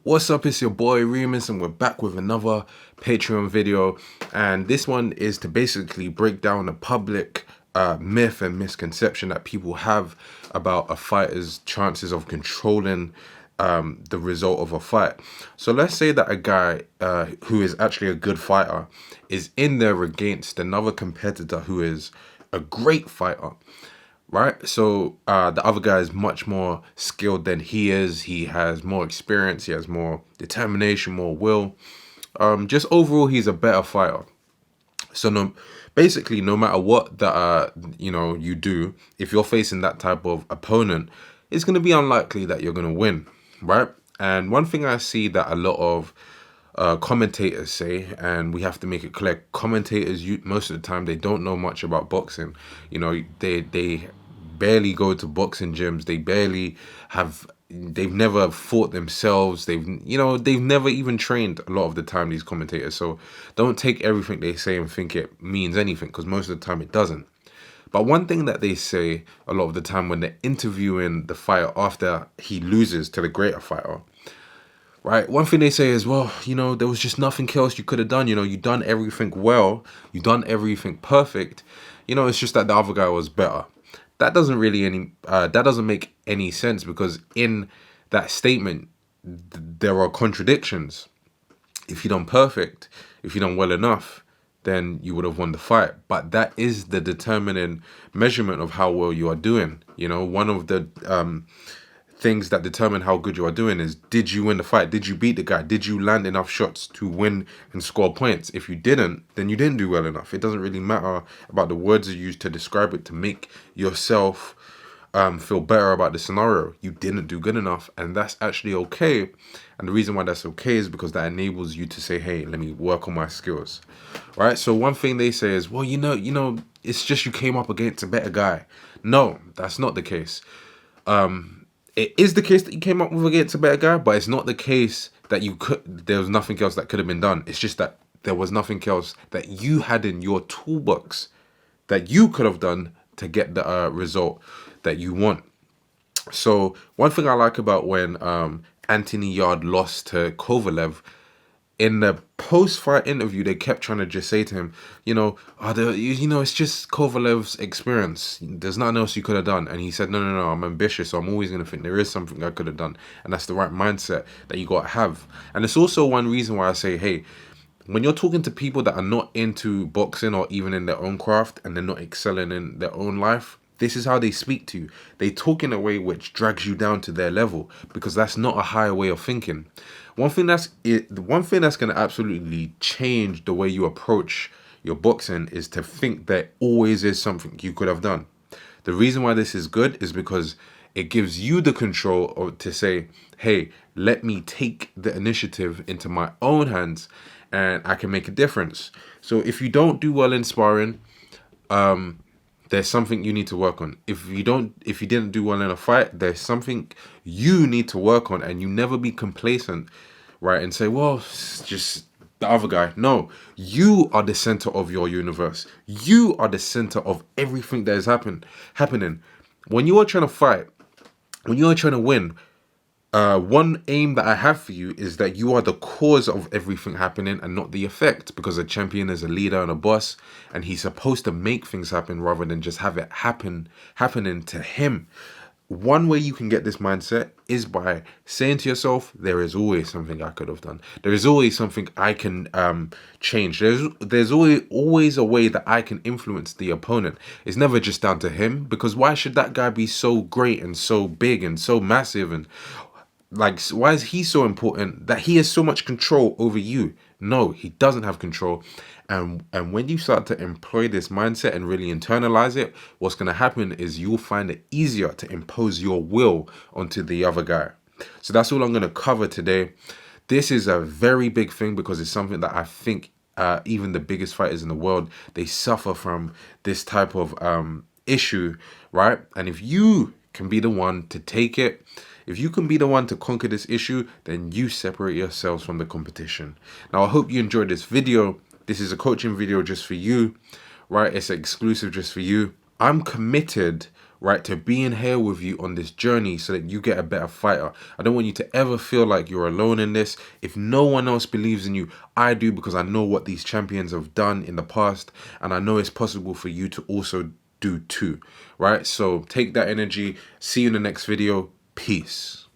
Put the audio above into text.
What's up, it's your boy Reemus and we're back with another Patreon video, and this one is to basically break down a public myth and misconception that people have about a fighter's chances of controlling the result of a fight. So let's say that a guy who is actually a good fighter is in there against another competitor who is a great fighter. Right, so the other guy is much more skilled than he is. He has more experience. He has more determination, more will. Just overall, he's a better fighter. So basically, no matter what that you do, if you're facing that type of opponent, it's going to be unlikely that you're going to win, right? And one thing I see that a lot of commentators say, and we have to make it clear, commentators, most of the time, they don't know much about boxing. They barely go to boxing gyms. They've never fought themselves. They've never even trained a lot of the time, these commentators. So don't take everything they say and think it means anything, because most of the time it doesn't. But one thing that they say a lot of the time when they're interviewing the fighter after he loses to the greater fighter, right? One thing they say is, well, there was just nothing else you could have done. You done everything well. You done everything perfect. It's just that the other guy was better. That doesn't make any sense, because in that statement, there are contradictions. If you done perfect, if you done well enough, then you would have won the fight. But that is the determining measurement of how well you are doing. One of the things that determine how good you are doing is, did you win the fight? Did you beat the guy? Did you land enough shots to win and score points? If you didn't, then you didn't do well enough. It doesn't really matter about the words you use to describe it, to make yourself feel better about the scenario. You didn't do good enough, and that's actually okay. And the reason why that's okay is because that enables you to say, hey, let me work on my skills, right? So one thing they say is, well, it's just you came up against a better guy. No, that's not the case. It is the case that you came up with against a better guy, but it's not the case that there was nothing else that could have been done. It's just that there was nothing else that you had in your toolbox that you could have done to get the result that you want. So one thing I like about when Anthony Yarde lost to Kovalev, in the post-fight interview, they kept trying to just say to him, it's just Kovalev's experience. There's nothing else you could have done. And he said, no, I'm ambitious, so I'm always going to think there is something I could have done. And that's the right mindset that you got to have. And it's also one reason why I say, hey, when you're talking to people that are not into boxing or even in their own craft, and they're not excelling in their own life, this is how they speak to you. They talk in a way which drags you down to their level, because that's not a higher way of thinking. One thing that's going to absolutely change the way you approach your boxing is to think there always is something you could have done. The reason why this is good is because it gives you the control to say, hey, let me take the initiative into my own hands and I can make a difference. So if you don't do well in sparring, there's something you need to work on. If you didn't do well in a fight, there's something you need to work on, and you never be complacent, right? And say, well, it's just the other guy. No, you are the center of your universe. You are the center of everything that is happening. When you are trying to fight, when you are trying to win, one aim that I have for you is that you are the cause of everything happening and not the effect, because a champion is a leader and a boss, and he's supposed to make things happen rather than just have it happening to him. One way you can get this mindset is by saying to yourself, there is always something I could have done. There is always something I can change. There's always a way that I can influence the opponent. It's never just down to him, because why should that guy be so great and so big and so massive, and why is he so important that he has so much control over you? No, he doesn't have control. And when you start to employ this mindset and really internalize it, what's going to happen is you'll find it easier to impose your will onto the other guy. So that's all I'm going to cover today. This is a very big thing, because it's something that I think even the biggest fighters in the world, they suffer from this type of issue, right? And if you can be the one to take it, if you can be the one to conquer this issue, then you separate yourselves from the competition. Now, I hope you enjoyed this video. This is a coaching video just for you, right? It's exclusive just for you. I'm committed right, to being here with you on this journey so that you get a better fighter. I don't want you to ever feel like you're alone in this. If no one else believes in you, I do, because I know what these champions have done in the past, and I know it's possible for you to also do too, right? So take that energy. See you in the next video. Peace.